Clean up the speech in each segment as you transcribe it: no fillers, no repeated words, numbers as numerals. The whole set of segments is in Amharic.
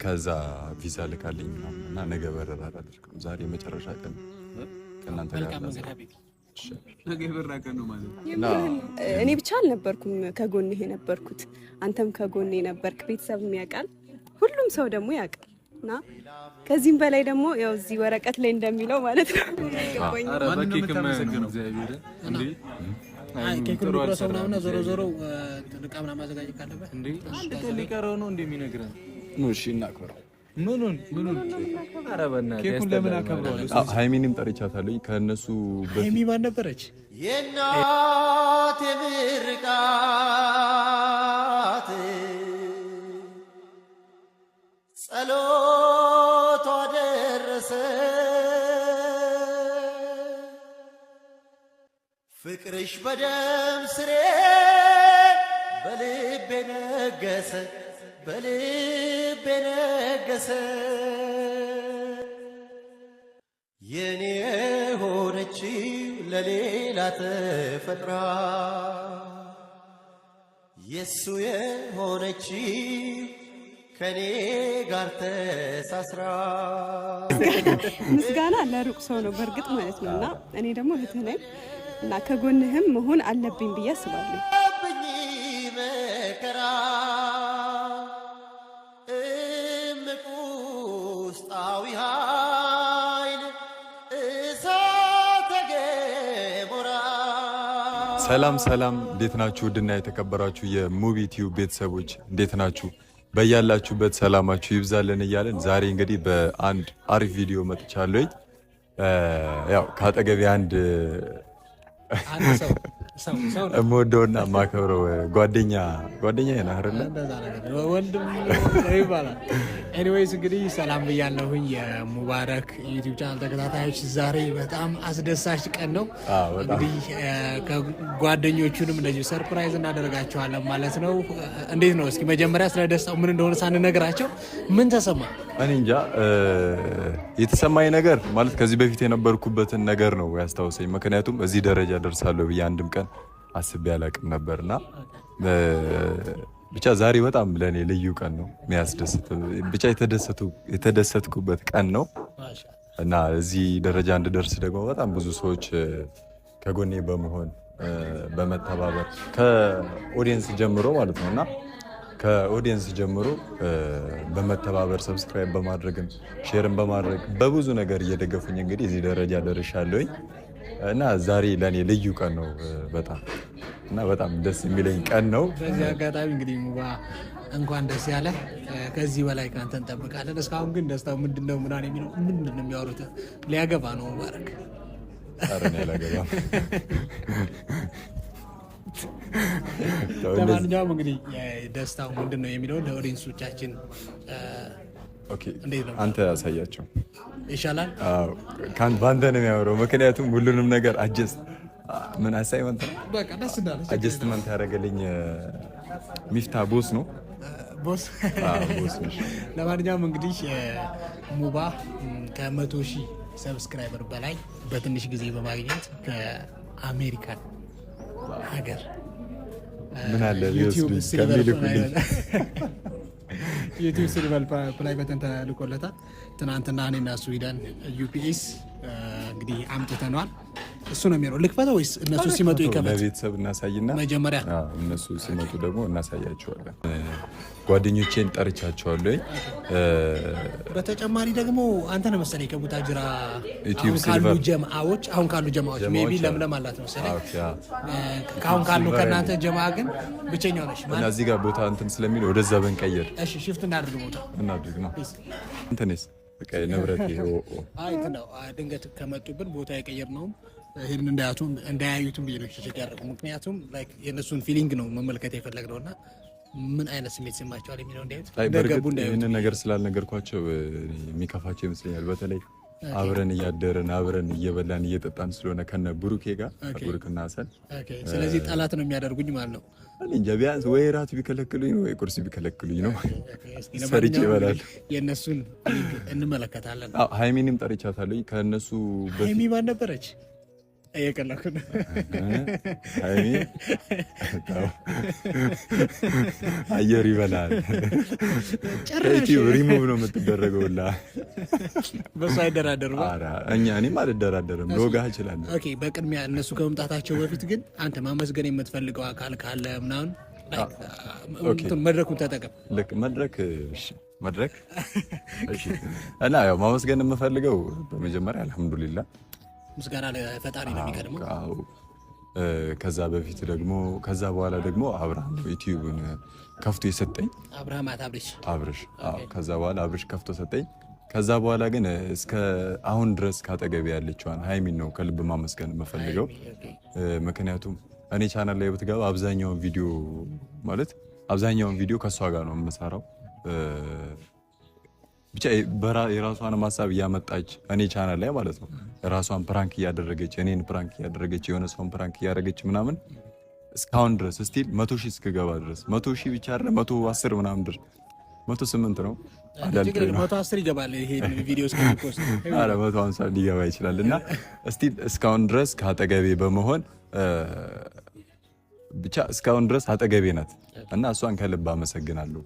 ከዛ ቪዛ ልካልኝ እና ነገ በረራ አደርጋለሁ። ዛሬ መጨረሻ ቀን ከእናንተ ጋር ነገ በረራ ቀን ነው ማለት እኔ ብቻ አልነበርኩም ከጎንህ የነበርኩት፣ አንተም ከጎኔ ነበርክ። ቤተሰብም ያውቃል፣ ሁሉም ሰው ደግሞ ያውቃል። እና ከዚህም በላይ ደግሞ ያው እዚህ ወረቀት ላይ እንደሚለው ማለት ነው ኬኩን ቁረሰው ምናምን ዞሮ ዞሮ ጥንቃምና ማዘጋጀት ካለበት እንዴ አንድ ቀን ሊቀረው ነው እንደሚነግረን ነው። እሺ እናክብረው። ምኑን ኧረ በእናትህ ኬኩን ለምን አከብረዋለሁ? ሃይሚንም ጠርቻታለሁ። ከነሱ ሃይሚ ማን ነበረች? የእናቴ ምርቃት ጸሎቷ ደረሰ ፍቅርሽ በደም ስሬ በልቤ ነገሰ በልቤ ነገሰ የኔ ሆነች ለሌላ ተፈጥራ የሱ የሆነች ከኔ ጋር ተሳስራ ምስጋና ለሩቅ ሰው ነው በእርግጥ ማለት ነውና እኔ ደግሞ እህትህ ነኝ እና ከጎንህም መሆን አለብኝ ብዬ አስባለሁ። መከራ እምቁስጣዊ ኃይል እሳተ ገሞራ። ሰላም ሰላም፣ እንዴት ናችሁ? ውድና የተከበራችሁ የሙቪ ቲዩብ ቤተሰቦች እንዴት ናችሁ? በያላችሁበት ሰላማችሁ ይብዛልን እያለን ዛሬ እንግዲህ በአንድ አሪፍ ቪዲዮ መጥቻለሁ። ያው ካጠገቤ አንድ እምወደውና የማከብረው ጓደኛ ነህ አይደለ? ወንድም ይባላል። ኤኒዌይስ እንግዲህ ሰላም ብያለሁኝ የሙባረክ ዩቲዩብ ቻናል ተከታታዮች። ዛሬ በጣም አስደሳች ቀን ነው። እንግዲህ ከጓደኞቹንም እንደዚሁ ሰርፕራይዝ እናደርጋቸዋለን ማለት ነው። እንዴት ነው እስኪ መጀመሪያ ስለ ደስታው ምን እንደሆነ ሳንነግራቸው ምን ተሰማ? እኔ እንጃ የተሰማኝ ነገር ማለት ከዚህ በፊት የነበርኩበትን ነገር ነው ያስታውሰኝ። ምክንያቱም እዚህ ደረጃ ደርሳለሁ ብዬ አንድም ቀን አስቤ አላቅም ነበርና ብቻ ዛሬ በጣም ለእኔ ልዩ ቀን ነው። የሚያስደስት ብቻ የተደሰትኩበት ቀን ነው እና እዚህ ደረጃ እንድደርስ ደግሞ በጣም ብዙ ሰዎች ከጎኔ በመሆን በመተባበር ከኦዲየንስ ጀምሮ ማለት ነው እና ከኦዲየንስ ጀምሮ በመተባበር ሰብስክራይብ በማድረግም ሼርን በማድረግ በብዙ ነገር እየደገፉኝ እንግዲህ እዚህ ደረጃ ደርሻለሁኝ እና ዛሬ ለእኔ ልዩ ቀን ነው በጣም እና በጣም ደስ የሚለኝ ቀን ነው። በዚህ አጋጣሚ እንግዲህ ሙባ እንኳን ደስ ያለ፣ ከዚህ በላይ ካንተ እንጠብቃለን። እስካሁን ግን ደስታው ምንድነው ምናምን የሚለው ምንድነው የሚያወሩት? ሊያገባ ነው ሙባረክ? ኧረ እኔ አላገባም። ለማንኛውም እንግዲህ ደስታው ምንድነው የሚለው ለኦዲየንሶቻችን አንተ ያሳያቸው ይሻላል። በአንተ ነው የሚያወራው፣ ምክንያቱም ሁሉንም ነገር አጀስትመንት ያደረገልኝ ሚፍታ ቦስ ነው። ለማንኛውም እንግዲህ ሙባ ከ100,000 ሰብስክራይበር በላይ በትንሽ ጊዜ በማግኘት ከአሜሪካን ሀገር ምን አለ ሊወስዱኝ ከሚልኩልኝ ዩቲዩብ ሲልቨር ፕላይ በተን ተልኮለታል። ትናንትና እኔና ስዊድን ዩፒኤስ እንግዲህ አምጥተነዋል። እሱ ነው የሚለው። ልክፈተው ወይስ እነሱ ሲመጡ ይከፈት? ለቤተሰብ እናሳይና መጀመሪያ እነሱ ሲመጡ ደግሞ እናሳያቸዋለን። ጓደኞቼን ጠርቻቸዋለሁ። በተጨማሪ ደግሞ አንተ ነህ መሰለኝ ከቡታጅራ አሁን ካሉ ጀማዎች ሜይ ቢ ለምለም አላት መሰለኝ። አሁን ካሉ ከእናንተ ጀማ ግን ብቸኛው ነሽ እና እዚህ ጋር ቦታ እንትን ስለሚል ወደዛ በንቀየር። እሺ ሽፍት እናድርግ፣ ቦታ እናድርግ ነው እንትንስ በቃ ንብረት ይሄው ድንገት ከመጡብን ቦታ የቀየር ነው። ይህን እንዳያዩትም ብዬ ነው ያደረጉ። ምክንያቱም የእነሱን ፊሊንግ ነው መመልከት የፈለግነውና ምን አይነት ስሜት ሰማቸዋል የሚለው እንዲያዩት። ይህንን ነገር ስላልነገርኳቸው የሚከፋቸው ይመስለኛል። በተለይ አብረን እያደረን አብረን እየበላን እየጠጣን ስለሆነ ከነ ብሩኬ ጋር ብሩክና ሀሰን። ስለዚህ ጠላት ነው የሚያደርጉኝ ማለት ነው። እንጃ ቢያንስ ወይ ራት ቢከለክሉኝ ነው ወይ ቁርስ ቢከለክሉኝ ነው ሰርቼ እበላለሁ። የእነሱን እንመለከታለን። ሃይሚንም ጠርቻታለሁ። ከእነሱ ሃይሚ ማን ነበረች? እየቀለኩ ነው። ሃይሚ አየር ይበላል። ሪሙቭ ነው የምትደረገውላ። በሱ አይደራደሩም። እኔም አልደራደርም። ሎጋ እችላለሁ። ኦኬ፣ በቅድሚያ እነሱ ከመምጣታቸው በፊት ግን አንተ ማመስገን የምትፈልገው አካል ካለ ምናምን መድረኩን ተጠቀም። ልክ መድረክ እሺ። እና ያው ማመስገን የምፈልገው በመጀመሪያ አልሐምዱሊላህ ምስጋና ለፈጣሪ ነው የሚቀድመው። ከዛ በፊት ደግሞ ከዛ በኋላ ደግሞ አብርሃም ዩቲዩብን ከፍቶ የሰጠኝ አብርሽ። ከዛ በኋላ አብርሽ ከፍቶ ሰጠኝ። ከዛ በኋላ ግን እስከ አሁን ድረስ ካጠገቤ ያለችዋን ሃይሚን ነው ከልብ ማመስገን የምፈልገው። ምክንያቱም እኔ ቻናል ላይ ብትገባ አብዛኛውን ቪዲዮ ከእሷ ጋር ነው የምሰራው። ብቻ የራሷን ሀሳብ እያመጣች እኔ ቻናል ላይ ማለት ነው ራሷን ፕራንክ እያደረገች እኔን ፕራንክ እያደረገች የሆነ ሰውን ፕራንክ እያደረገች ምናምን እስካሁን ድረስ ስቲል 100,000 እስክገባ ድረስ 100,000 ብቻ አይደለ 110 ምናምን ድረስ 108 ነው 110 ይገባል። ይሄ ቪዲዮ እስከሚፖስት 150 ሊገባ ይችላል። እና ስቲል እስካሁን ድረስ ከአጠገቤ በመሆን ብቻ እስካሁን ድረስ አጠገቤ ናት እና እሷን ከልብ አመሰግናለሁ።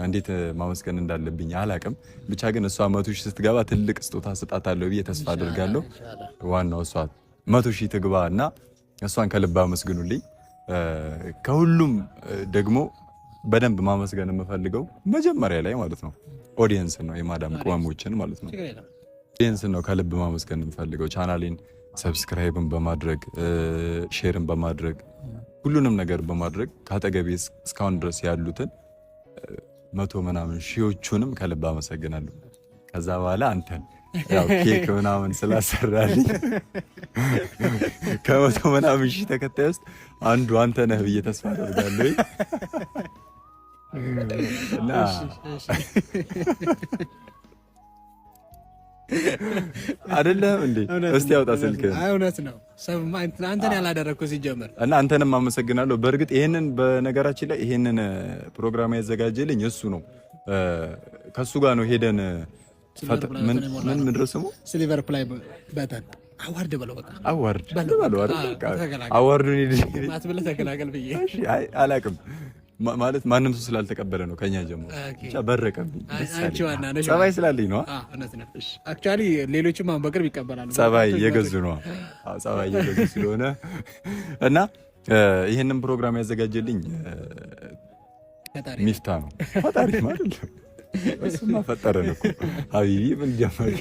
እንዴት ማመስገን እንዳለብኝ አላቅም። ብቻ ግን እሷ 100,000 ስትገባ ትልቅ ስጦታ ስጣታለሁ ብዬ ተስፋ አድርጋለሁ። ዋናው እሷ 100,000 ትግባ እና እሷን ከልብ አመስግኑልኝ። ከሁሉም ደግሞ በደንብ ማመስገን የምፈልገው መጀመሪያ ላይ ማለት ነው ኦዲየንስ ነው፣ የማዳም ቅመሞችን ማለት ነው። ኦዲየንስ ነው ከልብ ማመስገን የምፈልገው። ቻናሌን ሰብስክራይብን በማድረግ ሼርን በማድረግ ሁሉንም ነገር በማድረግ ከአጠገቤ እስካሁን ድረስ ያሉትን 100 ምናምን ሺዎቹንም ከልብ አመሰግናለሁ። ከዛ በኋላ አንተን ያው ኬክ ምናምን ስላሰራልኝ ከ100 ምናምን ሺህ ተከታይ ውስጥ አንዱ አንተ ነህ ብዬ ተስፋ አደርጋለሁ። እና አይደለም እንዴ? እስቲ ያውጣ ስልክ። እውነት ነው። አንተን ያላደረግኩት ሲጀመር እና አንተንም አመሰግናለሁ። በእርግጥ ይሄንን በነገራችን ላይ ይሄንን ፕሮግራም ያዘጋጀልኝ እሱ ነው። ከሱ ጋር ነው ሄደን ምን ምድረስ ስሙ ሲልቨር ፕላይ በተን አዋርድ በለው በቃ አዋርድ በለው አይደል? አዋርዱን ማትበለ ተገላገል ብዬ አላቅም ማለት ማንም ሰው ስላልተቀበለ ነው ከኛ ጀምሮ ብቻ በረቀብኝ። ጸባይ ስላለኝ ነው። አክቹዋሊ ሌሎችም አሁን በቅርብ ይቀበላሉ። ጸባይ የገዙ ነው። ጸባይ የገዙ ስለሆነ እና ይሄንን ፕሮግራም ያዘጋጀልኝ ሚፍታ ነው። ፈጣሪ ማለት ነው። እሱማ ፈጠረን እኮ ሀቢቢ ምን ጀመር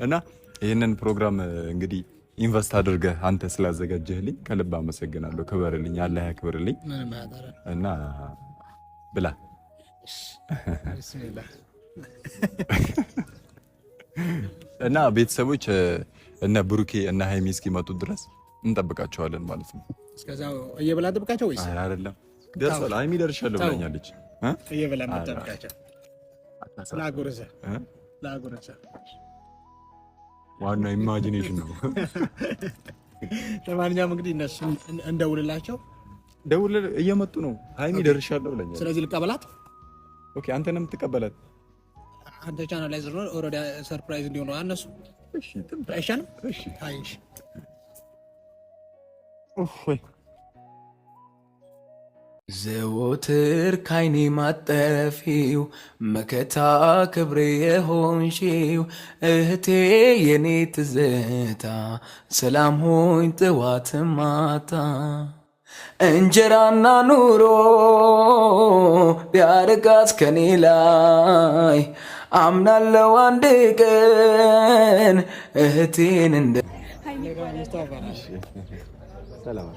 እና ይሄንን ፕሮግራም እንግዲህ ኢንቨስት አድርገህ አንተ ስላዘጋጀህልኝ ከልብ አመሰግናለሁ። ክበርልኝ፣ አላህ ያክብርልኝ እና ብላ እና ቤተሰቦች እነ ብሩኬ እና ሃይሚ እስኪመጡ ድረስ እንጠብቃቸዋለን ማለት ነው። እስከዛው እየበላ እንጠብቃቸው ወይስ አይደለም? ደርሷል። ሃይሚ ደርሻለሁ ብላኛለች። እየበላ እንጠብቃቸው። ላጎረሰ ዋናው ኢማጂኔሽን ነው። ለማንኛውም እንግዲህ እነሱ እንደውልላቸው። እየመጡ ነው። ሃይሚ ደርሻለሁ ብለኛል። ስለዚህ ልቀበላት። ኦኬ፣ አንተ ነው የምትቀበላት። አንተ ቻናል ላይ ዝሮ ኦልሬዲ ሰርፕራይዝ እንዲሆኑ አነሱ። እሺ፣ አይሻልም? እሺ፣ አይሽ ወይ ዘወትር ካይኔ ማጠፊው መከታ ክብሬ የሆንሺው እህቴ የኔ ትዝታ ሰላም ሆኝ ጥዋት ማታ እንጀራና ኑሮ ቢያርቃት ከኔ ላይ አምናለው አንድ ቀን እህቴን እንደ ሰላም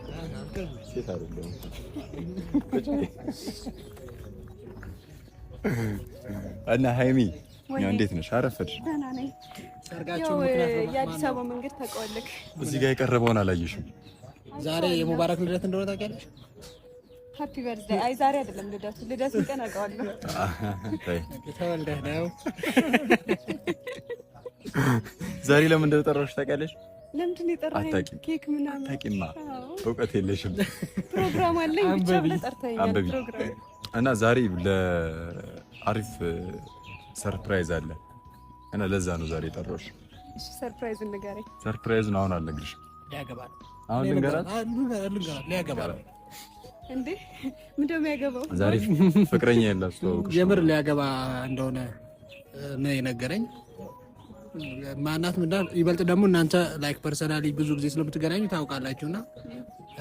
ሴት አይደለም። እና ሃይሚ እንዴት ነሽ? አረፈድሽ? የአዲስ አበባ መንገድ ታውቀዋለህ? እዚህ ጋር የቀረበውን አላየሽም? ዛሬ የሙባረክ ልደት እንደሆነ ታውቂያለሽ? ሃፒ በርዝዴይ። አይ ዛሬ አይደለም ልደቱን ቀን አውቀዋለሁ። ተወልደህ ነው። ዛሬ ለምን እንደጠራሁሽ ታውቂያለሽ? ለምንድን ነው የጠራኸኝ? ኬክ ምናምን አታውቂማ፣ እውቀት የለሽም። ፕሮግራም አለኝ ብቻ ብለህ ጠርተኸኛል። ፕሮግራም እና ዛሬ ለአሪፍ ሰርፕራይዝ አለ እና ለዛ ነው ዛሬ የጠራሁሽ። እሺ ሰርፕራይዝ ንገረኝ። ሰርፕራይዝ ነው አሁን አልነግርሽ። ሊያገባ አሁን ልንገራት ሊያገባ እንዴ ምንድነው የሚያገባው? ዛሬ ፍቅረኛ የላት የምር ሊያገባ እንደሆነ ነው የነገረኝ። ማናት ምንድን ይበልጥ ደግሞ እናንተ ላይክ ፐርሰናሊ ብዙ ጊዜ ስለምትገናኙ ታውቃላችሁና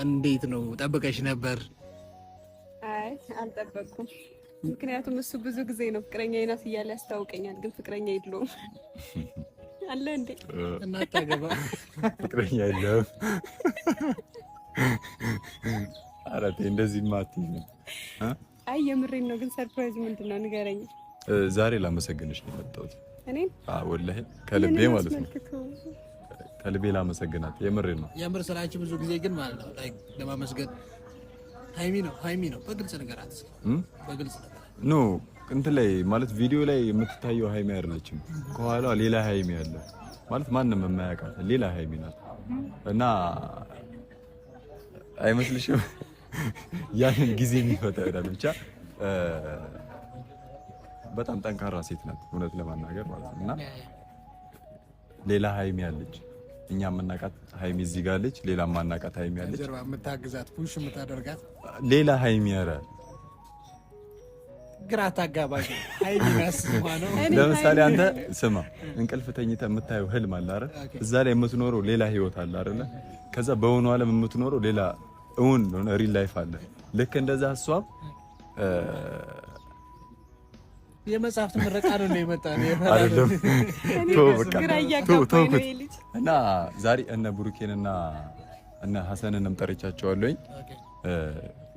እንዴት ነው ጠብቀሽ ነበር? አይ አልጠበቅኩም። ምክንያቱም እሱ ብዙ ጊዜ ነው ፍቅረኛ ናት እያለ ያስታውቀኛል፣ ግን ፍቅረኛ የለውም አለ እንዴ እና ታገባ ፍቅረኛ የለም። አራቴ እንደዚህ ማትይ ነው። አይ የምሬን ነው። ግን ሰርፕራይዝ ምንድነው ንገረኝ። ዛሬ ላመሰግንሽ ነው የመጣሁት። እኔ ወላሂ ከልቤ ማለት ነው ከልቤ ላመሰግናት። የምሬን ነው። የምር ስላችሁ ብዙ ጊዜ ግን ማለት ነው ላይክ ለማመስገን ሃይሚ ነው በግልጽ ነገራት በግልጽ ነገር ኖ እንትን ላይ ማለት ቪዲዮ ላይ የምትታየው ሃይሚ አይደለችም። ከኋላ ሌላ ሃይሚ አለ ማለት ማንንም የማያውቃት ሌላ ሃይሚ ናት። እና አይመስልሽም? ያንን ጊዜ የሚፈታ ይላል። ብቻ በጣም ጠንካራ ሴት ናት እውነት ለማናገር ማለት ነው። እና ሌላ ሃይሚ አለች። እኛ የምናውቃት ሃይሚ እዚህ ጋር አለች። ሌላ የማናውቃት ሃይሚ አለች። ጀርባ የምታግዛት ፑሽ የምታደርጋት ሌላ ሃይሚ አረ ግራ ታጋባሽ ሃይሚ ናስ ነው። ለምሳሌ አንተ ስማ እንቅልፍ ተኝተህ የምታየው ህልም አለ አይደል? እዛ ላይ የምትኖረው ሌላ ህይወት አለ አይደል? ከዛ በእውኑ ዓለም የምትኖረው ሌላ እውን ነው ሪል ላይፍ አለ። ልክ እንደዛ እሷም የመጽሐፍት ምረቃ ነው የመጣ ነው አይደለም። ግራ እያጋባኝ ነው ልጅ። እና ዛሬ እነ ብሩኬንና እነ ሐሰንንም ጠርቻቸዋለሁኝ።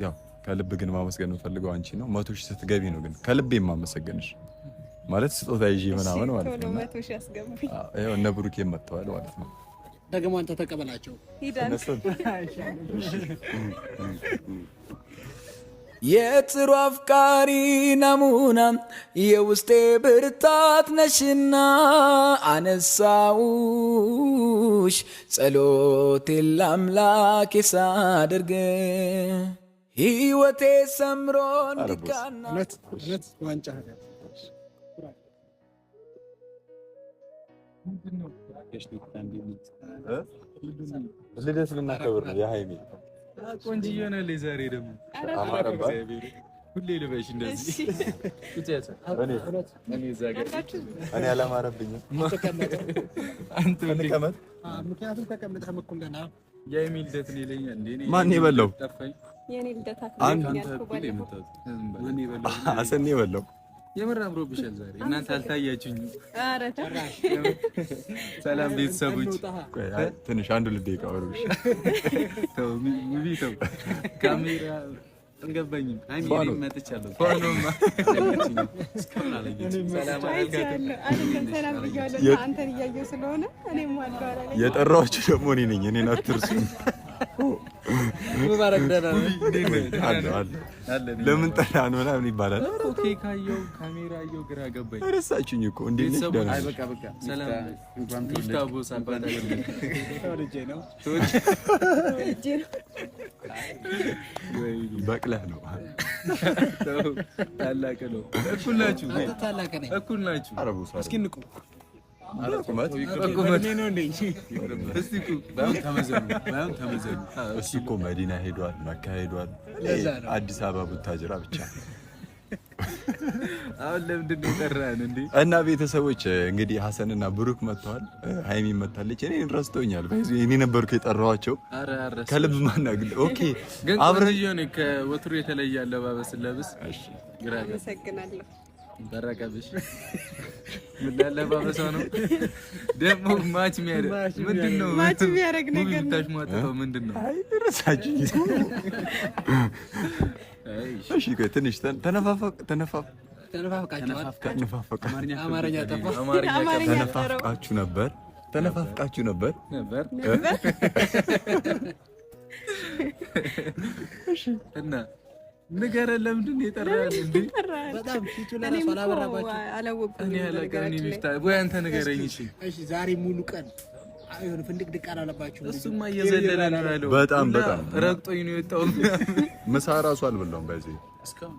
ያው ከልብ ግን ማመስገን የምፈልገው አንቺ ነው። 100 ሺህ ስትገቢ ነው ግን ከልቤ የማመሰግንሽ ማለት ስጦታ ይዤ ምናምን ማለት ነው። 100 ሺህ አስገቡኝ። አዎ እነ ብሩኬን መጥተዋል ማለት ነው። ደግሞ አንተ ተቀበላቸው ሂዳን የጥሩ አፍቃሪ ናሙና የውስጤ ብርታት ነሽና አነሳውሽ ጸሎቴን ለአምላኬ ሳደርግ ሕይወቴ ሰምሮ እንዲቃና ዋንጫ ልደት ልናከብር ነው የሃይሚ ቆንጆ ነው ዛሬ ደግሞ ሁሌ ልበሽ እንደዚህ እኔ አላማረብኝም። ምክንያቱም ተቀምጠህ መኩለና የሃይሚ ልደት ነው ይለኛል እንዴ? ማን የበላው? የኔ ልደት ሐሰን የበላው የምር አምሮብሻል ዛሬ። እናንተ አልታያችሁኝም። ኧረ ተራሽ ሰላም ቤተሰቦች። ትንሽ አንድ ልደቂቃ ወርብሽ ተው ሙቪ ተው ካሜራ እንገባኝም። ሃይሚ መጥቻለሁ። ፎኖማ እስካሁን አለኝ። ሰላም አልጋት ሰላም ብያለሁ። አንተን እያየሁ ስለሆነ እኔም አልጋራ ላይ የጠራኋችሁ ደግሞ እኔ ነኝ። እኔን አትርሱ። ሙባረክ ደህና አለ ለምን ጠራን ምናምን ይባላል። ኦኬ ካየው ካሜራ አየው ግራ ገባኝ። ረሳችሁኝ እኮ እንዴት ነሽ? ደህና አይ በቃ ሰላም እንኳን ሚፍታቦ ሳባዳ ተወልጄ ነው በቅለህ ነው ታላቅ ነው። እኩል ናችሁ፣ ታላቅ ነኝ። እኩል ናችሁ። አረቡሳ እስኪ ንቁ ቁመት ነው እንዴ? እስቲ ባም ተመዘኑ። እሱ እኮ መዲና ሄዷል፣ መካ ሄዷል። አዲስ አበባ ቡታጅራ ብቻ። አሁን ለምንድን ነው የጠራን እንዴ? እና ቤተሰቦች እንግዲህ ሐሰንና ብሩክ መጥተዋል። ሃይሚ መጣለች። እኔን ረስቶኛል። እኔ ነበርኩ የጠራኋቸው። ከልብ ማናግል ኦኬ። አብረን ይሁን ከወትሮ የተለየ አለባበስ ለብስ። እሺ ግራ አመሰግናለሁ። በረቀብሽ ምን አለባበሷ ነው ደግሞ ማች የሚያደርግ ምንድነው? ማች የሚያደርግ ነገር ነው። ታሽሟጣው ምንድነው? አይ ረሳችኝ። እሺ ትንሽ ተነፋፍቃችሁ ነበር። እና ንገረን ለምንድን ነው የጠራኸን እንዴ? በጣም ፊቱ ለራሱ አላበራባችሁ። አላወቅኩም። ወይ አንተ ንገረኝ። እሺ ዛሬ ሙሉ ቀን አይሆን ፍንድቅድቅ አላለባችሁ። እሱማ እየዘለለ ነው ያለው። በጣም ረግጦኝ ነው የወጣው። ምሳ እራሱ አልበላሁም። በዚህ እስካሁን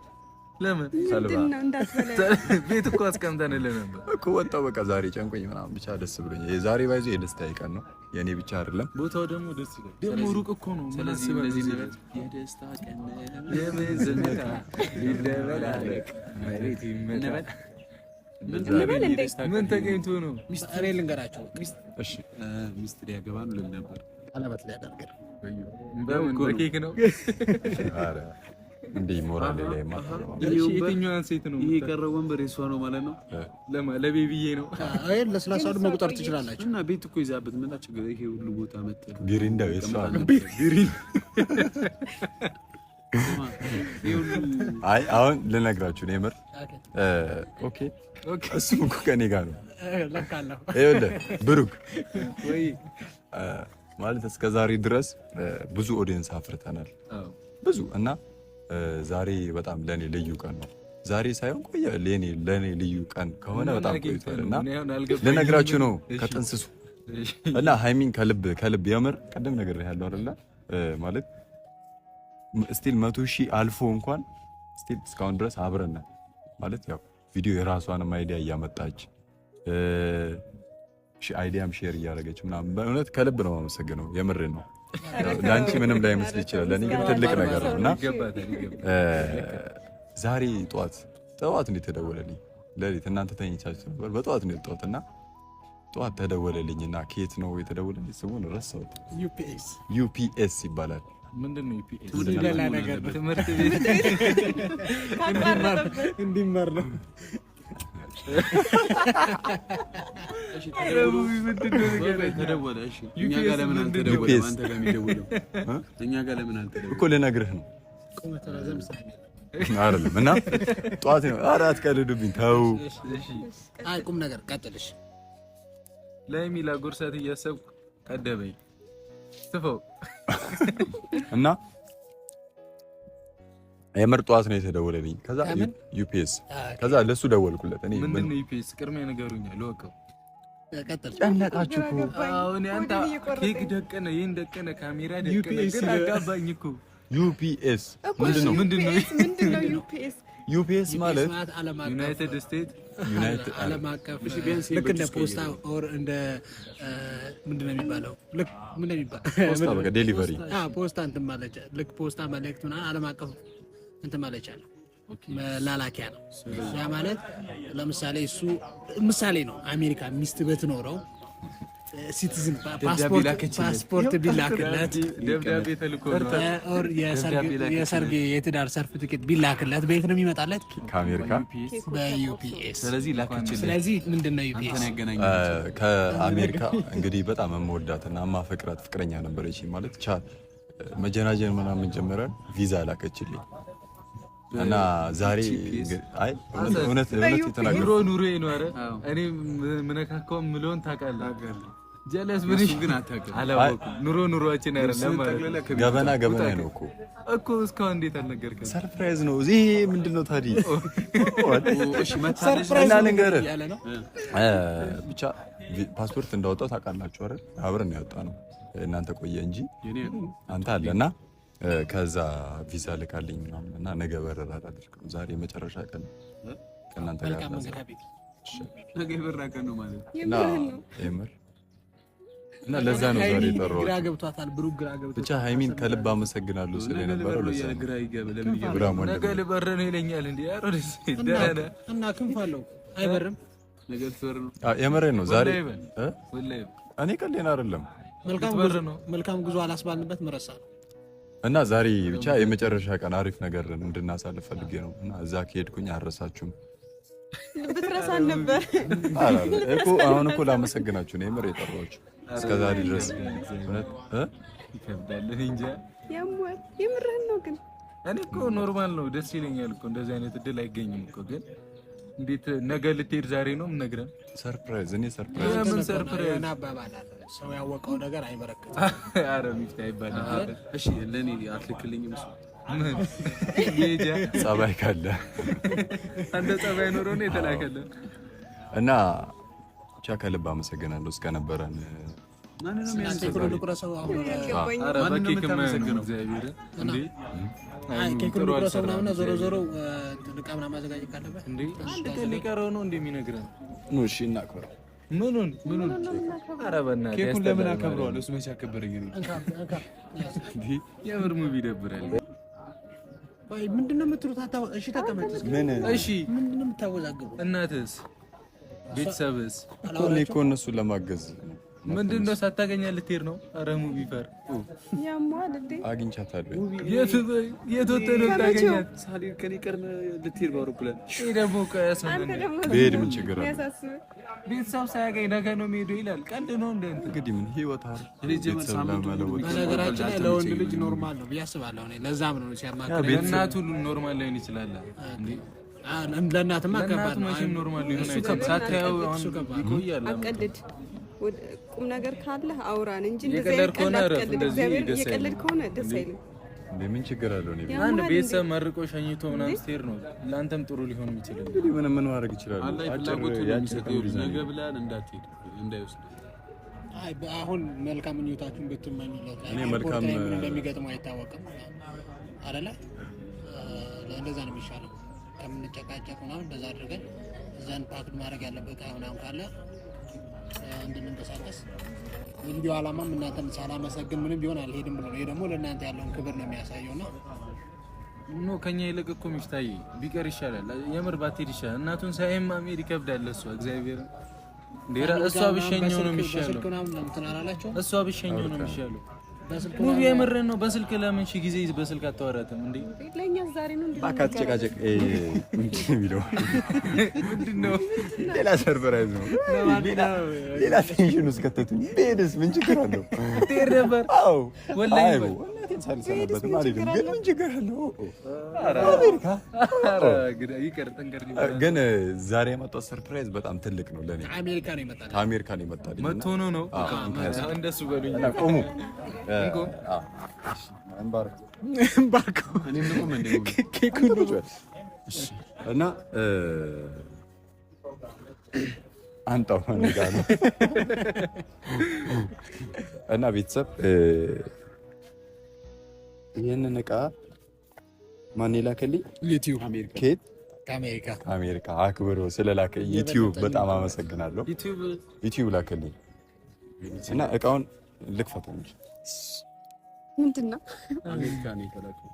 ለምን ምንድነው እንዳትበላ ቤት እኮ አስቀምጠንልህ ነበር እኮ ወጣው። በቃ ዛሬ ጨንቆኝ ምናምን ብቻ ደስ ብሎኝ የዛሬ ባይዞ የደስታዬ ቀን ነው የኔ ብቻ አይደለም። ቦታው ደግሞ ደስ ይላል። ደግሞ ሩቅ እኮ ነው። ስለዚህ በዚህ የደስታ ቀን የምዝምታ ይደበላለቅ መሬት ይመታል። ምን ተገኝቶ ነው? ሚስጥር ልንገራቸው። እሺ ሚስት ሊያገባ ነው ልል ነበር። ቀለበት ሊያደርግ ነው። በምን በኬክ ነው? ኧረ እንዲህ ሞራል ላይ ማታለው የትኛዋን ሴት ነው? ይሄ የቀረው ወንበር የሷ ነው ማለት ነው። ለቤቢዬ ነው። አይ ለስላሳ ደግሞ መቁጠር ትችላላችሁ። እና ቤት እኮ ይዛበት ምን ችግር? ይሄ ሁሉ ቦታ መጣ ግሪንዳው የሷ ነው። አይ አሁን ልነግራችሁ ነው የምር። ኦኬ እሱም እኮ ከኔ ጋር ነው። ለካለሁ ይኸውልህ ብሩክ ወይ ማለት እስከ ዛሬ ድረስ ብዙ ኦዲየንስ አፍርተናል ብዙ እና ዛሬ በጣም ለኔ ልዩ ቀን ነው። ዛሬ ሳይሆን ቆየ ለኔ ልዩ ቀን ከሆነ በጣም ቆይቷል እና ልነግራችሁ ነው ከጥንስሱ እና ሃይሚን ከልብ የምር ቀደም ነገር ያለው አይደለ ማለት ስቲል 100,000 አልፎ እንኳን ስቲል እስካሁን ድረስ አብረን ማለት ያው ቪዲዮ የራሷንም አይዲያ እያመጣች አይዲያም ሼር እያደረገች ምናምን በእውነት ከልብ ነው የማመሰግነው። የምሬን ነው። ለአንቺ ምንም ላይ መስል ይችላል፣ ለእኔ ግን ትልቅ ነገር ነው እና ዛሬ ጠዋት እንዴት ተደወለልኝ። ሌሊት እናንተ ተኝቻችሁ ነበር፣ በጠዋት ነው የወጣሁት እና ጠዋት ተደወለልኝና ከየት ነው የተደወለልኝ? ስሙን ረሳሁት። ዩፒኤስ ይባላል። ምንድነው ዩፒኤስ? ትምህርት ቤት እንዲማር ነው። ተደወለ። እሺ እኛ ጋር ለምን አልተደወለም? አንተ ጋር የሚደውለው እኛ ጋር ለምን አልተደወለም? እኮ ልነግርህ ነው አይደለም እና ጠዋት ነው። ኧረ አትቀልዱብኝ ተው። አይ ቁም ነገር ቀጥልሽ። ለሚላ ጉርሳት እያሰብኩ ቀደበኝ ትፈው እና የምር ጠዋት ነው የተደወለልኝ። ከዛ ዩፒኤስ ከዛ ለሱ ደወልኩለት። እኔ ምንድነው ዩፒኤስ? ቅድሚያ ነገሩኛል ለወቀው ቀጥል። ጨነቃችሁ እኮ አሁን አንተ ኬክ ደቀነ ይሄን ደቀነ ካሜራ ደቀነ ግን አጋባኝ እኮ። ዩፒኤስ ምንድነው ዩፒኤስ ማለት ዩናይትድ ስቴትስ ዓለም አቀፍ ልክ እንደ ፖስታ ኦር እንደ ምንድነው የሚባለው? ልክ ምንድነው የሚባለው? ፖስታ በቃ ዴሊቨሪ ፖስታ እንትን ማለት ልክ ፖስታ መልእክት ምናምን ዓለም አቀፍ እንትን ማለት ነው፣ መላላኪያ ነው። ያ ማለት ለምሳሌ እሱ ምሳሌ ነው። አሜሪካ ሚስት ብትኖረው ሲቲዝን ፓስፖርት ቢላክለት ደብዳቤ ተልኮለት ኦር የሰርግ የትዳር ሰርቲፊኬት ቢላክለት በየት ነው የሚመጣለት? ከአሜሪካ በዩፒኤስ። ስለዚህ ላከችልህ። ስለዚህ ምንድነው ዩፒኤስ? ከአሜሪካ እንግዲህ በጣም የምወዳትና የማፈቅራት ፍቅረኛ ነበረች ማለት መጀናጀን ምናምን ጀመረን። ቪዛ ላከችልኝ እና ዛሬ አይ እውነት የተናገረው ኑሮ ነው። ኧረ እኔ ምነካከው ምሎን ታውቃለህ። ጀለስ ምን ግን አታውቅም። አላወኩም። ኑሮአችን አይደለም ማለት ገበና ነው እኮ እስካሁን እንዴት አልነገርከኝ? ሰርፕራይዝ ነው። እዚህ ምንድነው ታዲያ? እሺ ሰርፕራይዝ ነገር ያለ ነው። ብቻ ፓስፖርት እንዳወጣው ታውቃላችሁ አይደል? አብረን ያወጣ ነው። እናንተ ቆየ እንጂ አንተ አለና ከዛ ቪዛ ልካልኝ ምናምን እና ነገ በረራ አድርገው ዛሬ መጨረሻ ቀን ከእናንተ ጋር ነገ በረራ ቀን ነው ማለት እና የምር እና ለዛ ነው ዛሬ የጠራሁት። ግራ ገብቷታል ብሩክ፣ ግራ ገብቷታል። ብቻ ሃይሚን ከልብ አመሰግናለሁ ስለነበረው ለዛ ግራ ይገባል። ነገ ልበር ነው ይለኛል እንዴ? አሮስ ደረደ እና ክንፍ አለው አይበርም። ነገ ልበር ነው። የምሬን ነው ዛሬ ወላሂ እኔ ቀሌን አይደለም። መልካም ጉዞ አላስባልንበት መረሳ ነው እና ዛሬ ብቻ የመጨረሻ ቀን አሪፍ ነገር እንድናሳልፍ ፈልጌ ነው እና እዛ ከሄድኩኝ አረሳችሁም ብትረሳን ነበር እኮ። አሁን እኮ ላመሰግናችሁ ነው የምር የጠራኋችሁ እስከዛሬ ድረስ እውነት ይከብዳል እንጂ የምርህን ነው። ግን እኔ እኮ ኖርማል ነው፣ ደስ ይለኛል እኮ እንደዚህ አይነት እድል አይገኝም እኮ። ግን እንዴት ነገ ልትሄድ ዛሬ ነው የምነግረን? ሰርፕራይዝ። እኔ ሰርፕራይዝ ምን ሰርፕራይዝ? አባባል አለ ሰው ያወቀው ነገር አይበረከትም። ኧረ ሚፍታ ይባላል። እሺ ለኔ አትልክልኝም? እሱ ምን ይሄጃ ጸባይ ካለ አንተ ጸባይ ኖሮ ነው የተላከልን እና ብቻ ከልብ አመሰግናለሁ እስከነበረን ኬኩን ልቁረሰው አሁን ኧረ በኬክ የማያመሰግነው እግዚአብሔር እንዴ ኬኩን ልቁረሰው ምናምን ዞሮ ዞሮ ዕቃ ምናምን ማዘጋጀት ካለበት እንዴ አንድ ቀን ሊቀረው ነው እንደሚነግረን ነው። እሺ እናክብረው። ምኑን ኧረ በእናትህ ኬኩን ለምን አከብረዋለሁ? እሱ መቼ አከበረኝ ነው እንዴ? የምር ሙቪ ይደብራል። ወይ ምንድነው የምትሉት? እሺ ተቀመጥ። እሺ ምንድነው የምታወዛግቡ? እናትስ ቤተሰብስ እኮ እነሱን ለማገዝ ምንድነው ሳታገኛ ልትሄድ ነው? ኧረ ሙቪ ፈር ያሟል እንዴ? አግኝቻታለሁ። የት ወጥተህ ነው ታገኛት? ሳሊር ከኔ ቀርነ ልትሄድ በአውሮፕላን ይሄ ደግሞ ከያሰመን ብሄድ ምን ችግር አለ? ቤተሰብ ሳያገኝ ነገ ነው የሚሄደው ይላል። ቀልድ ነው እንደ እንግዲህ ምን ህይወት አይደል? ቤተሰብ ለመለወጥ በነገራችን ላይ ለወንድ ልጅ ኖርማል ነው ብዬ አስባለሁ። እኔ ለዛም ነው ሲያማክረኝ ለእናቱ ሁሉ ኖርማል ላይሆን ይችላል እንዴ? ለእናትማ ከባድ ነው። መቼም ኖርማል ሊሆን አይችልም። ሳታየው አሁን ይቆያል። አቀልድ ቁም ነገር ካለ አውራን እንጂ የቀለድ ከሆነ እግዚአብሔር የቀለድ ከሆነ ደስ አይልም። ምን ችግር አለው? ነው አንድ ቤተሰብ መርቆ ሸኝቶ ምናምን ስትሄድ ነው ለአንተም ጥሩ ሊሆን ይችላል። እንግዲህ ምን ማድረግ ይችላል? ነገ ብላን እንዳትሄድ እንዳይወስድ። አይ አሁን መልካም ምኞታችሁን ብትመኙለት እኔ መልካም እንደሚገጥመው አይታወቅም አይደለ? እንደዛ ነው የሚሻለው ከምንጨቃጨቅ ምናምን እንደዛ አድርገን እዛን ፓክድ ማድረግ ያለበት ምናምን ካለ እንድንንቀሳቀስ እንዲሁ ዓላማም እናንተን ሳላመሰግን ምንም ቢሆን አልሄድም ብሎ ነው። ይሄ ደግሞ ለእናንተ ያለውን ክብር ነው የሚያሳየው። ነው ኖ ከኛ ይልቅ እኮ ሚፍታይ ቢቀር ይሻላል። የምር ባትሄድ ይሻላል። እናቱን ሳይም አሜሪ ይከብዳል። እሷ እግዚአብሔር እንዴራ እሷ ብሸኘው ነው የሚሻለው። እሷ ብሸኘው ነው የሚሻለው። ሙቪ የምርን ነው። በስልክ ለምን ሺ ጊዜ በስልክ አታወራትም እንዴ? ለኛስ ዛሬ ነው እንዴ? ባካጨቃጨቅ ምንድነው? ሌላ ሰርፕራይዝ ነው። ሌላ ቴንሽን ውስጥ ከተቱኝ። ቤድስ ምን ችግር አለው? ነበር። አዎ ወላሂ ሳልሰናበት ማለት ነው። ግን ምን ችግር አለው? ግን ዛሬ የመጣው ሰርፕራይዝ በጣም ትልቅ ነው ለኔ። አሜሪካ ነው የመጣው። ከአሜሪካ ነው የመጣው። መጥቶ ነው እንደሱ በሉኝ። ቆሙ እና አንጣው ነገ ነው እና ቤተሰብ ይሄንን ዕቃ ማን ላከልኝ? ዩቲዩብ ኬት ከአሜሪካ አክብሮ ስለላከኝ ዩቲዩብ በጣም አመሰግናለሁ። ዩቲዩብ ላከልኝ እና ዕቃውን ልክፈተው እንጂ ምንድነው? አሜሪካ ነው የተላከው።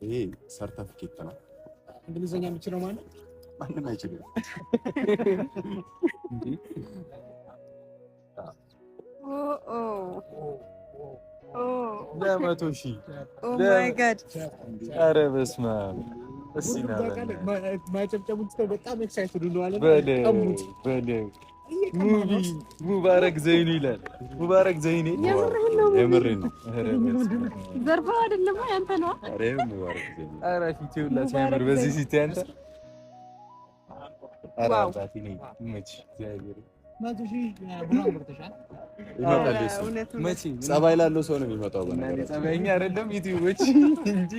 ይሄ ሰርተፊኬት ነው። እንግሊዘኛ የምችለው ማለት ማንም አይችልም። ለመቶ ሺህ ማይ ጋድ! ኧረ በስመ አብ! ማጨብጨቡት በጣም ኤክሳይትድ ሆነዋል። ሙባረክ ዘይኑ ይላል። ሙባረክ ዘይኔ የምሬን ነው። ዘርባ አይደለም ያንተ ነው። ኧረ ሙባረክ ዘይኔ! ኧረ ፊቴ ሁላ ሲያምር በዚህ ሲት ያንተ ኧረ አባቴ ነኝ መች እግዚአብሔር መቼ ጸባይ ላለው ሰው ነው የሚመጣው። በነገራችን ጸባይኛ አይደለም ዩቲዩቦች እንጂ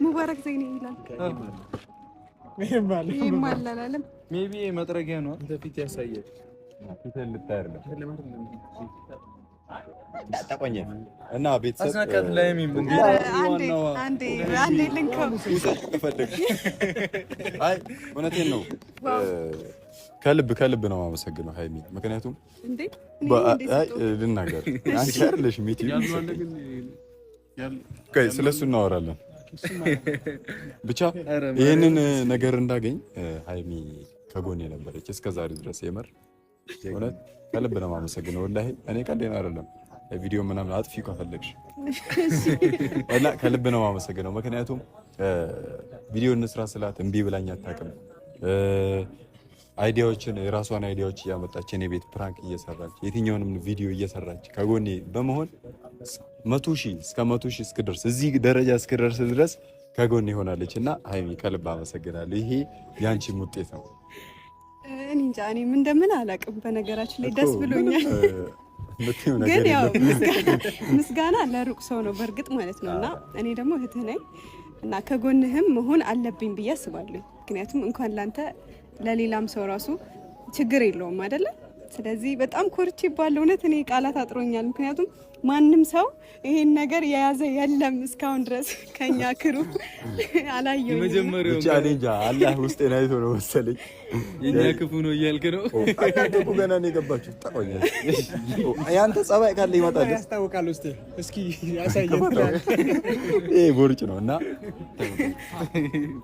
ሙባረክ ዘይኔ ይላል። ይማላልም ሜቢ መጥረጊያ ነው። ፊት ያሳያል። ፊትን ልታይ አይደለም እንዳጠቆኘ እና ቤተሰብ አስናቀት ላይ ምን አንዴ ልንከው አይ እውነቴን ነው። ከልብ ነው የማመሰግነው ሃይሚ። ምክንያቱም ልናገር አንቺ አይደለሽ ሚቲ ስለሱ እናወራለን። ብቻ ይህንን ነገር እንዳገኝ ሃይሚ ከጎኔ ነበረች እስከዛሬ ድረስ። የምር እውነት ከልብ ነው የማመሰግነው። ወላሂ እኔ ቀልዴን አይደለም። ቪዲዮ ምናምን አጥፊ ከፈለግሽ እና ከልብ ነው የማመሰግነው። ምክንያቱም ቪዲዮ እንስራ ስላት እምቢ ብላኝ አታውቅም። አይዲያዎችን የራሷን አይዲያዎች እያመጣች እኔ ቤት ፕራንክ እየሰራች የትኛውንም ቪዲዮ እየሰራች ከጎኔ በመሆን 100,000 እስከ 100,000 እስክደርስ እዚህ ደረጃ እስክደርስ ድረስ ከጎኔ ሆናለች እና ሃይሚ ከልብ አመሰግናለሁ። ይሄ ያንቺም ውጤት ነው። እኔ እንጃ እኔ ምን እንደምን አላውቅም። በነገራችን ላይ ደስ ብሎኛል። ግን ያው ምስጋና ለሩቅ ሰው ነው በእርግጥ ማለት ነው። እና እኔ ደግሞ እህትህ ነኝ። እና ከጎንህም መሆን አለብኝ ብዬ አስባለሁ። ምክንያቱም እንኳን ላንተ ለሌላም ሰው ራሱ ችግር የለውም አይደለ? ስለዚህ በጣም ኮርቼ ባለው እውነት እኔ ቃላት አጥሮኛል። ምክንያቱም ማንም ሰው ይሄን ነገር የያዘ የለም እስካሁን ድረስ ከኛ ክሩ አላየሁም። መጀመሪያው ብቻ እኔ እንጃ አላህ ውስጤን አይቶ ነው መሰለኝ የኛ ክፉ ነው እያልክ ነው። አታውቁ ገና ነው የገባችሁ። ታቆኛል ያንተ ጸባይ ካለ ይመጣል ያስታውቃል። ውስጥ እስኪ ያሳየን። ይሄ ቦርጭ ነው እና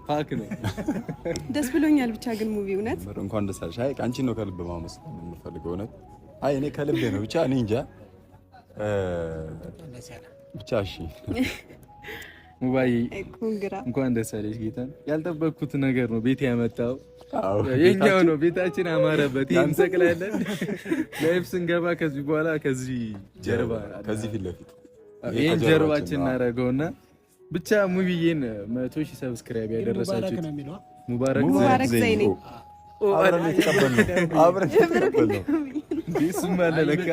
ፓክ ነው። ደስ ብሎኛል። ብቻ ግን ሙቪ እውነት እንኳን ደስ አለሽ። አይ አንቺን ነው ከልብ ማመስገን የምፈልገው እውነት። አይ እኔ ከልቤ ነው ብቻ እኔ እንጃ ብቻ እሺ ሙባዬ ኮንግራ እንኳን ደስ አለሽ። ጌታን ያልጠበቅኩት ነገር ነው ቤት ያመጣው። የኛው ነው ቤታችን አማረበት። እንሰቅላለን ላይፍ ስንገባ ከዚህ በኋላ ከዚህ ጀርባ ከዚህ ፊት ለፊት ይሄን ጀርባችን እናደርገውና ብቻ ሙቪዬን 100,000 ሰብስክራይብ ያደረሳችሁት ሙባረክ ዘይኔ አብረን የተቀበልነው አብረን የተቀበልነው እሱም አለ ለካ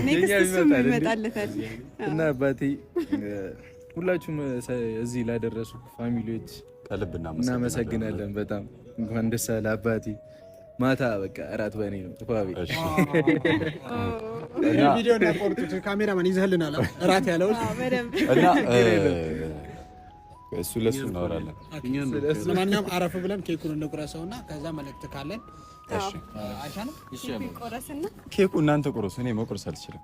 ኔክስት ይመጣልታል እና አባቴ ሁላችሁም እዚህ ላደረሱ ፋሚሊዎች ከልብ እናመሰግናለን። በጣም እንኳን ደስ አለ አባቴ። ማታ በቃ እራት በእኔ ነው ተፋቢ። ቪዲዮ እና ፎቶ ካሜራማን ይዘህልናል እራት ያለው እና እሱ ለሱ እናወራለን። ለማንኛውም አረፍ ብለን ኬኩን እንቁረሰውና ከዛ መልእክት ካለን እሺ አይሻልም? ይቆረስና ኬኩ እናንተ ቁረሱ፣ እኔ መቁረስ አልችልም።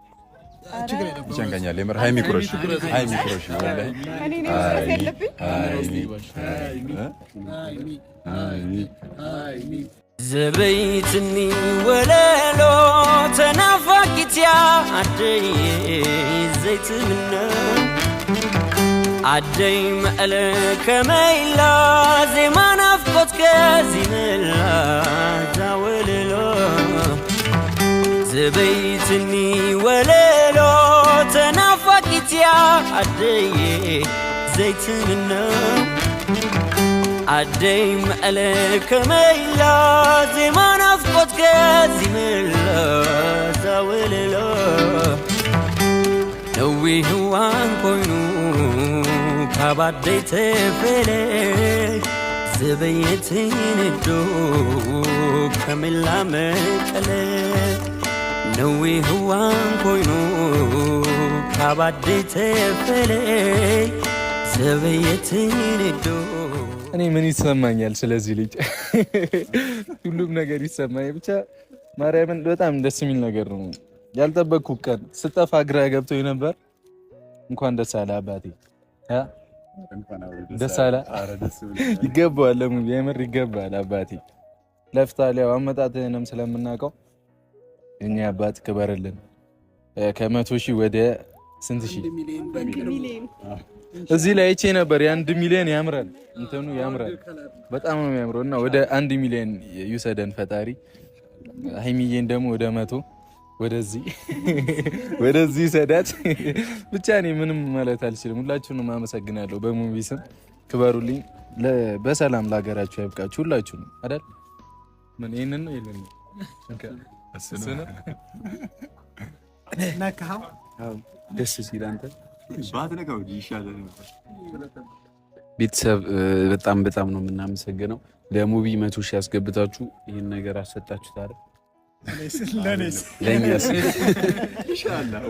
ችግር የለም። ይጨንቀኛል የምር። ሃይሚ ቁረሽ ወላሂ እኔ ነው መስራት ያለብኝ። ዘበይትኒ ወለሎ ተናፋቂትያ አደይ ዘይትምነ አደይ መዕለ ከመይላ ዜማ ናፍቆት ከዚምላ ዛወልሎ ዘበይትኒ ወለሎ ተናፋቂትያ አደይ ዘይትምነ አደይ መዕለ ከመይላ ዜማ ናፍቆት ከዚምላ ዛወልሎ ነዊህዋን ኮይኑ ካባደይ ተፈለግ ዘበየትን ዶ ከመላ መቀለ ነዊህዋን ኮይኑ ካባደይ ተፈለግ ዘበየትን ዶ እኔ ምን ይሰማኛል ስለዚህ ልጅ ሁሉም ነገር ይሰማኛል። ብቻ ማርያምን በጣም ደስ የሚል ነገር ነው። ያልጠበቅኩት ቀን ስጠፋ ግራ ገብቶኝ ነበር። እንኳን ደስ አለ አባቴ። ደስ አለ ይገባዋል፣ ለሙሉ የምር ይገባል አባቴ። ለፍታል። ያው አመጣጥህንም ስለምናውቀው እኛ አባት ክበርልን። ከ100,000 ወደ ስንት ሺህ እዚህ ላይ አይቼ ነበር። የ1 ሚሊዮን ያምራል፣ እንትኑ ያምራል፣ በጣም ነው የሚያምረው እና ወደ 1 ሚሊዮን ይውሰደን ፈጣሪ። ሃይሚዬን ደግሞ ወደ 100 ወደዚህ ሰዳት። ብቻ እኔ ምንም ማለት አልችልም። ሁላችሁንም አመሰግናለሁ። በሙቪ ስም ክበሩልኝ። በሰላም ለሀገራችሁ ያብቃችሁ ሁላችሁንም አይደል? ምን ይሄንን ነው ይሄንን ነካው ደስ ሲል አንተ ባትነካው ይሻላል። ቤተሰብ በጣም ነው የምናመሰግነው። ለሙቪ 100,000 ያስገብታችሁ ይሄን ነገር አሰጣችሁ ታዲያ ለኛስ ኢንሻአላህ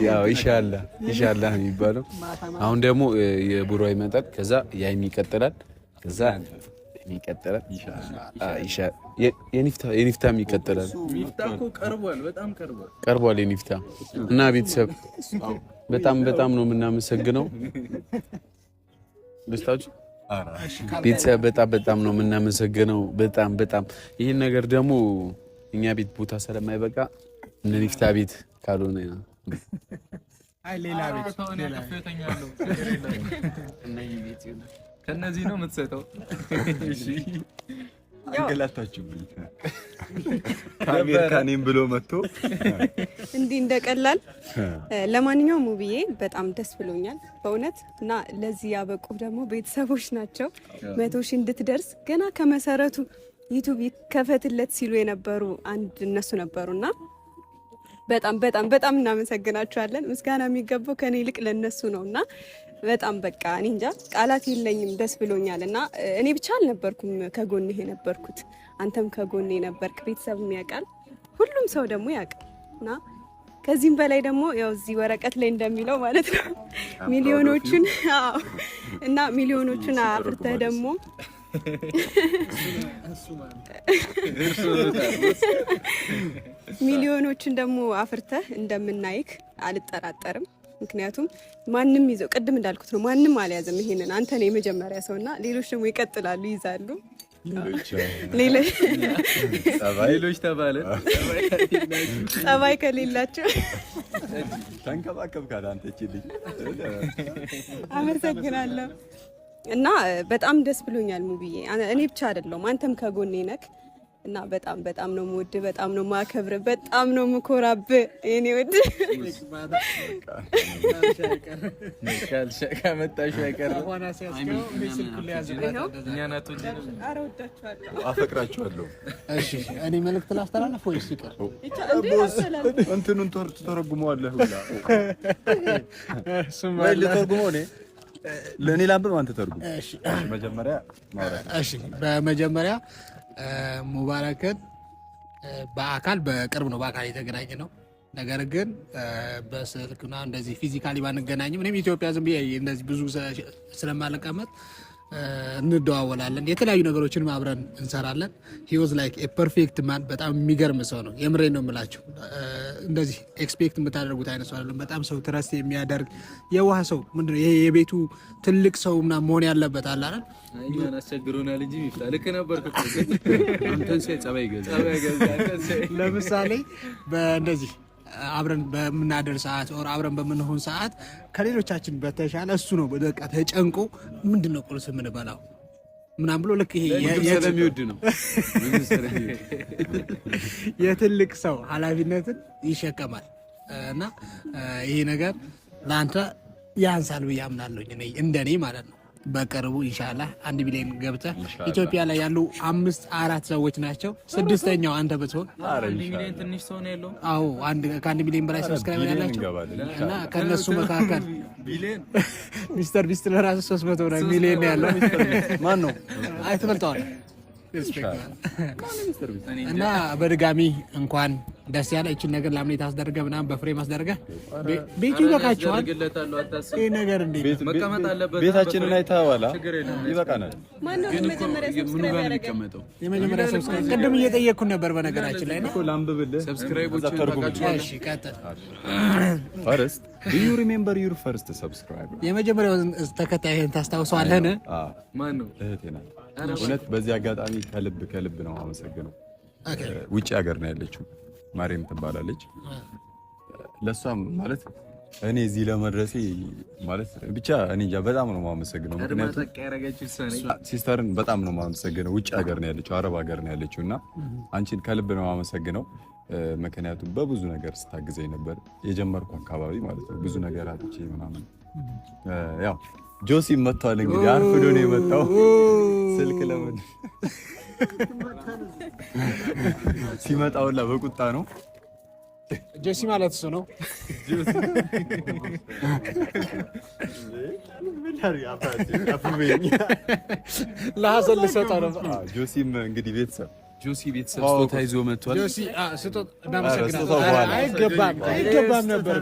ያው ኢንሻአላህ የሚባለው አሁን ደግሞ የቡራ ይመጣል፣ ከዛ ያይም ይቀጥላል፣ ከዛ ይቀጥላል የኒፍታም ይቀጥላል። ሚፍታ እኮ ቀርቧል፣ በጣም ቀርቧል የኒፍታ እና ቤተሰብ በጣም ነው የምናመሰግነው። ደስታችሁ ቤተሰብ በጣም ነው የምናመሰግነው። በጣም ይህን ነገር ደግሞ እኛ ቤት ቦታ ስለማይበቃ እነ ኒፍታ ቤት ካልሆነ አይ ሌላ ቤት ከነዚህ ነው የምትሰጠው። እሺ አንገላታችሁ ከአሜሪካኔም ብሎ መጥቶ እንዲህ እንደቀላል። ለማንኛውም ሙቪዬ በጣም ደስ ብሎኛል በእውነት እና ለዚህ ያበቁ ደግሞ ቤተሰቦች ናቸው። 100,000 እንድትደርስ ገና ከመሰረቱ ዩቲዩብ ይከፈትለት ሲሉ የነበሩ አንድ እነሱ ነበሩና በጣም በጣም በጣም እናመሰግናችኋለን። ምስጋና የሚገባው ከኔ ይልቅ ለነሱ ነውና በጣም በቃ እኔ እንጃ ቃላት የለኝም። ደስ ብሎኛልና እኔ ብቻ አልነበርኩም ከጎንህ የነበርኩት፣ አንተም ከጎኔ ነበርክ። ቤተሰብ ያውቃል፣ ሁሉም ሰው ደግሞ ያውቃልና ከዚህም በላይ ደግሞ ያው እዚህ ወረቀት ላይ እንደሚለው ማለት ነው ሚሊዮኖቹን እና ሚሊዮኖቹን አፍርተህ ደግሞ ሚሊዮኖችን ደግሞ አፍርተህ እንደምናይክ አልጠራጠርም። ምክንያቱም ማንም ይዘው ቅድም እንዳልኩት ነው ማንም አልያዘም። ይሄንን አንተ ነው የመጀመሪያ ሰውና ሌሎች ደግሞ ይቀጥላሉ ይዛሉ። ሌሎች ተባለ ጸባይ ከሌላቸው ተንከባከብካት አንተ እቺልኝ። አመሰግናለሁ እና በጣም ደስ ብሎኛል ሙብዬ። እኔ ብቻ አይደለሁም አንተም ከጎኔ ነክ እና በጣም በጣም ነው የምወድ፣ በጣም ነው የማከብር፣ በጣም ነው የምኮራብ የኔ ወድ። ከመጣሽ አይቀር አፈቅራችኋለሁ። እሺ እኔ መልእክት ላስተላልፍ ወይስ ይቀር? እንትኑን ተረጉመዋለህ ሁላ ወይ ልተርጉመው እኔ ለእኔ ላንብብ አንተ ተርጉም። መጀመሪያ ማውራት እሺ በመጀመሪያ ሙባረክን በአካል በቅርብ ነው በአካል የተገናኘ ነው። ነገር ግን በስልክና እንደዚህ ፊዚካሊ ባንገናኝም እኔም ኢትዮጵያ ዝም ብዬ እንደዚህ ብዙ ስለማልቀመጥ እንደዋወላለን፣ የተለያዩ ነገሮችን አብረን እንሰራለን። ሂ ዋዝ ላይክ ኤ ፐርፌክት ማን። በጣም የሚገርም ሰው ነው። የምሬን ነው የምላችሁ። እንደዚህ ኤክስፔክት የምታደርጉት አይነት ሰው አይደለም። በጣም ሰው ትረስት የሚያደርግ የዋህ ሰው ምንድነው ይሄ የቤቱ ትልቅ ሰው ምናምን መሆን ያለበት አለ አይደል? እኛን አስቸግሮናል እንጂ ይፍታ። ልክ ነበርክ እኮ አንተን ሲያይ ጸባይ ገዛ። ለምሳሌ በእንደዚህ አብረን በምናደር ሰዓት ኦር አብረን በምንሆን ሰዓት ከሌሎቻችን በተሻለ እሱ ነው በቃ ተጨንቆ ምንድነው ቁርስ የምንበላው ምናምን ብሎ ልክ ይሄ ስለሚወድ ነው የትልቅ ሰው ኃላፊነትን ይሸከማል። እና ይሄ ነገር ለአንተ ያንሳል ብዬ አምናለሁ እንደኔ ማለት ነው። በቅርቡ ኢንሻአላህ 1 ሚሊዮን ገብተህ ኢትዮጵያ ላይ ያሉ 5-4 ሰዎች ናቸው። 6ኛው አንተ ብትሆን 1 ሚሊዮን ትንሽ ሰው ነው ያለው። አዎ ከ1 ሚሊዮን በላይ ሰብስክራይበር ያላቸው እና ከነሱ መካከል ሚስተር ቢስት ለራሱ 300 ሚሊዮን ያለው ማን ነው? አይተመልጣው እና በድጋሚ እንኳን ደስ ያለ። እቺን ነገር ላምኔ ታስደርገ ምናምን በፍሬም አስደርገ ቤቱ ይበቃቸዋል። ይሄ ነገር እንዴት መቀመጥ አለበት? ቤታችንን አይተኸዋል? ይበቃናል። ማነው መጀመሪያ ሰብስክራይብ ያደረገው? የመጀመሪያ ሰብስክራይብ ቅድም እየጠየቅኩ ነበር በነገራችን ላይ ነው። ላንብብልህ ሰብስክራይቦችን ታውቃለህ? እሺ ቀጥል። ፈርስት ዱ ዩ ሪሜምበር ዩር ፈርስት ሰብስክራይበር? የመጀመሪያው ተከታይህን ታስታውሰዋለህ? ማን ነው? እህቴ ናት። እውነት በዚህ አጋጣሚ ከልብ ነው አመሰግነው። ውጭ ሀገር ነው ያለችው፣ ማርያም ትባላለች። ለሷም ማለት እኔ እዚህ ለመድረሴ ማለት ብቻ እኔ እንጃ በጣም ነው የማመሰግነው። ምክንያቱም ሲስተርን በጣም ነው የማመሰግነው። ውጭ ሀገር ነው ያለችው፣ አረብ ሀገር ነው ያለችው እና አንቺን ከልብ ነው የማመሰግነው። ምክንያቱም በብዙ ነገር ስታግዘኝ ነበር፣ የጀመርኩ አካባቢ ማለት ነው። ብዙ ነገር አጥቼ ምናምን ያው ጆሲ መጥቷል። እንግዲህ አርፍዶ ነው የመጣው። ስልክ ለምን ሲመጣውላ በቁጣ ነው። ጆሲ ማለት እሱ ነው። ለሐሰን ልሰጠው ነበር። ጆሲም እንግዲህ ቤተሰብ ስጦታ ይዞ መጥቷል። ጆሲ አይገባም ነበር።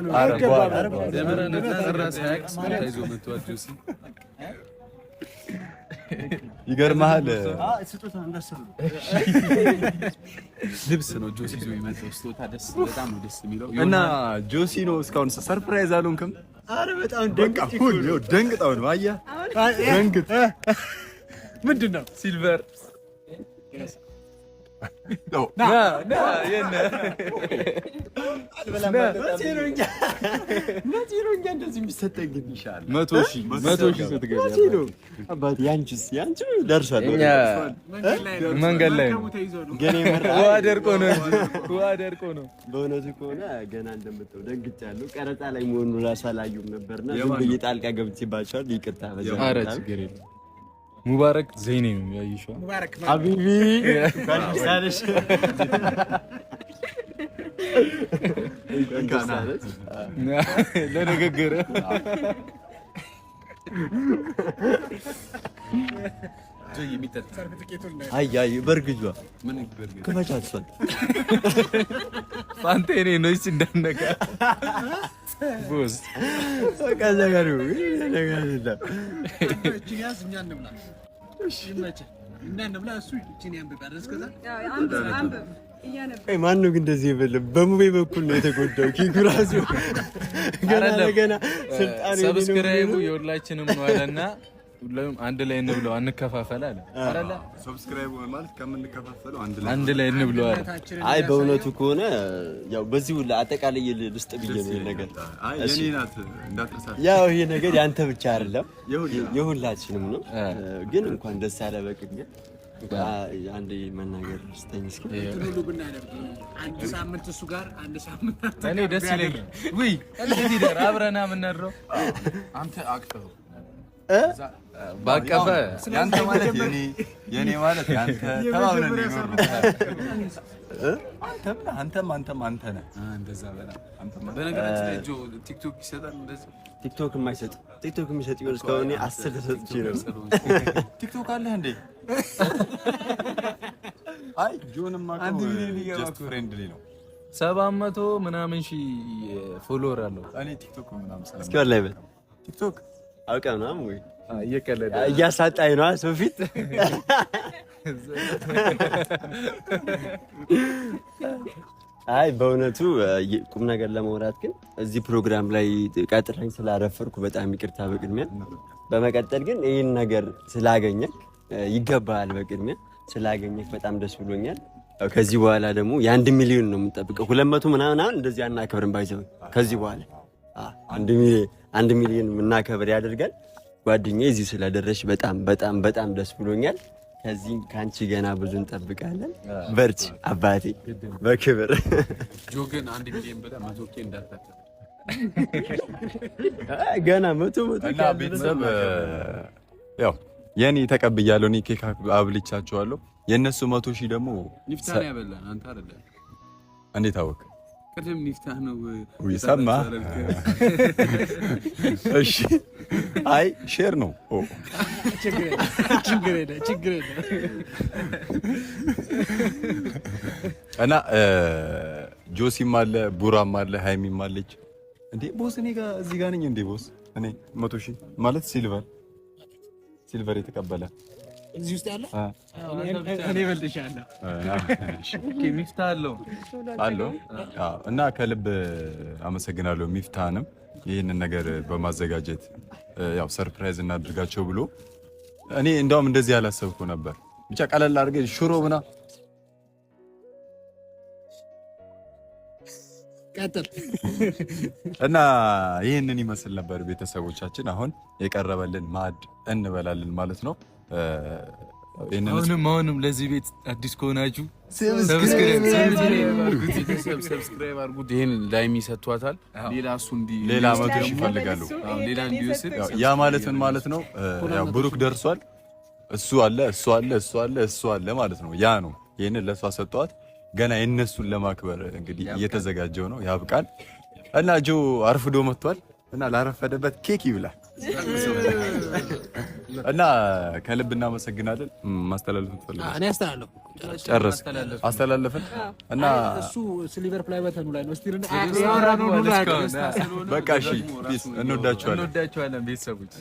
ይገርምሃል፣ ልብስ ነው ጆሲ ይዞ የመጣው ስጦታ። በጣም ነው ደስ የሚለው እና ጆሲ ነው እስካሁን ሰርፕራይዝ አልሆንክም? ኧረ በጣም ደንግጣው ነው። አየህ ደንግጥ ምንድን ነው ሲልቨር እንደዚህ የሚሰጠኝ ይሻላል። 100,000 ስትገዛ ያንቺ ደርሷል። መንገድ ላይ ነው። ውሃ ደርቆ ነው እንጂ ውሃ ደርቆ ነው። በእውነቱ ከሆነ ገና እንደምትው ደንግጫለሁ። ቀረጻ ላይ መሆኑን እራሱ አላየሁም ነበርና ዝም ብዬ ጣልቃ ገብቼባቸዋል። ይቅርታ በዛ። ኧረ ችግር የለም። ሙባረክ ዘይኔ ነው ያይሽው። ሙባረክ ሀቢቢ ለነገገረ አይ በርግጇ ክፈቻት እሷን ፋንቴኔ ነው እንዳነካ ቦስ ከዘጋሩ ማነው ግን እንደዚህ የበለም? በሙቤ በኩል ነው የተጎዳው። ኪኩ ራሱ ገና ስልጣን ሰብስክራይቡ የሁላችንም ነው አለና ሁሉም አንድ ላይ እንብለው አንከፋፈል አለ አይደለ? ሰብስክራይብ ማለት ከምንከፋፈለው አንድ ላይ እንብለው አለ። አይ በእውነቱ ከሆነ ያው በዚህ ሁሉ አጠቃላይ ልስጥ ብዬ ነው ነገር። አይ የኔ ናት እንዳትረሳት። ያው ይሄ ነገር ያንተ ብቻ አይደለም የሁላችንም ነው። ግን እንኳን ደስ ያለ በቅድሚያ አንድ መናገር ስተኝ እስኪ አንድ ሳምንት እሱ ጋር አንድ ሳምንት እኔ ደስ ይለኛል። ውይ እንዴት ይደር አብረና ምናድረው አንተ አቅፈው ባቀፈ ያንተ ማለት የኔ ማለት ያንተ ተባብለን ነው። አንተም አንተ ነህ። እንደዛ በላ በነገራችን ላይ ጆ ቲክቶክ ይሰጣል እንደዚህ ቲክቶክ የሚሰጥ ይሆን እስካሁን 10 ተሰጥቼ ነው። ቲክቶክ አለህ እንዴ? አይ ጆንም ማቆ ጀስት ፍሬንድሊ ነው። 700 ምናምን ሺህ ፎሎወር አለው። እኔ ቲክቶክ ምናምን ሰላም እስኪ ወላሂ በል ቲክቶክ አውቀው ነው ወይ እየቀለደ እያሳጣኝ ነው ሰው ፊት። አይ በእውነቱ ቁም ነገር ለማውራት ግን እዚህ ፕሮግራም ላይ ቀጥረኝ ስላረፈርኩ በጣም ይቅርታ በቅድሚያ። በመቀጠል ግን ይህን ነገር ስላገኘክ ይገባሃል። በቅድሚያ ስላገኘክ በጣም ደስ ብሎኛል። ከዚህ በኋላ ደግሞ የ1 ሚሊዮን ነው የምንጠብቀው። 200 ምናምን አሁን እንደዚህ አናከብርም። ባይዘው ከዚህ በኋላ 1 ሚሊዮን የምናከብር ያደርጋል። ጓደኛዬ እዚህ ስለደረሽ በጣም ደስ ብሎኛል። ከዚህ ካንቺ ገና ብዙ እንጠብቃለን። በርቺ አባቴ በክብር ጆገን 1 ሚሊዮን ብለህ 100K እንዳታከብር ገና 100 እና ቤተሰብ ያው የኔ ተቀብያለሁ። እኔ ኬክ አብልቻቸዋለሁ። የነሱ 100 ሺህ ደግሞ ኒፍታን ያበላን አንተ አይደለም። እንዴት አወቅ? ቅድም ኒፍታህ ነው ይሰማ። እሺ አይ ሼር ነው። ችግር የለም እና ጆሲም አለ፣ ቡራም አለ፣ ሃይሚም አለች። እንዴ ቦስ እኔ ጋር እዚህ ጋር ነኝ እንዴ ቦስ? እኔ 100 ሺህ ማለት ሲልቨር የተቀበለ እዚህ ውስጥ ያለ እኔ በልጥሻለሁ። ኦኬ ሚፍታ አለው እና ከልብ አመሰግናለሁ ሚፍታንም ይህንን ነገር በማዘጋጀት ያው ሰርፕራይዝ እናድርጋቸው ብሎ። እኔ እንደውም እንደዚህ ያላሰብኩ ነበር። ብቻ ቀለል አድርገህ ሽሮ ምና ቀጥል እና ይህንን ይመስል ነበር ቤተሰቦቻችን። አሁን የቀረበልን ማዕድ እንበላለን ማለት ነው። አሁንም ለዚህ ቤት አዲስ ከሆናችሁ ሰብስክራይብ አድርጉት። ይሄን ላይሚ ሰጥቷታል። ሌላ 100 ሺህ ይፈልጋሉ። ሌላ እንዲወስድ ያ ማለት ምን ማለት ነው? ያው ብሩክ ደርሷል። እሱ አለ ማለት ነው። ያ ነው። ይሄንን ለሷ ሰጥቷት ገና የነሱን ለማክበር እንግዲህ እየተዘጋጀው ነው። ያብቃል እና ጆ አርፍዶ መጥቷል እና ላረፈደበት ኬክ ይብላል እና ከልብ እናመሰግናለን። ማስተላለፍ እንፈልጋለን። እኔ አስተላለፍን እና እሱ ሲልቨር ፕላይ በተኑ ላይ ነው ስቲል በቃ እሺ፣ እንወዳችኋለን ቤተሰቦች።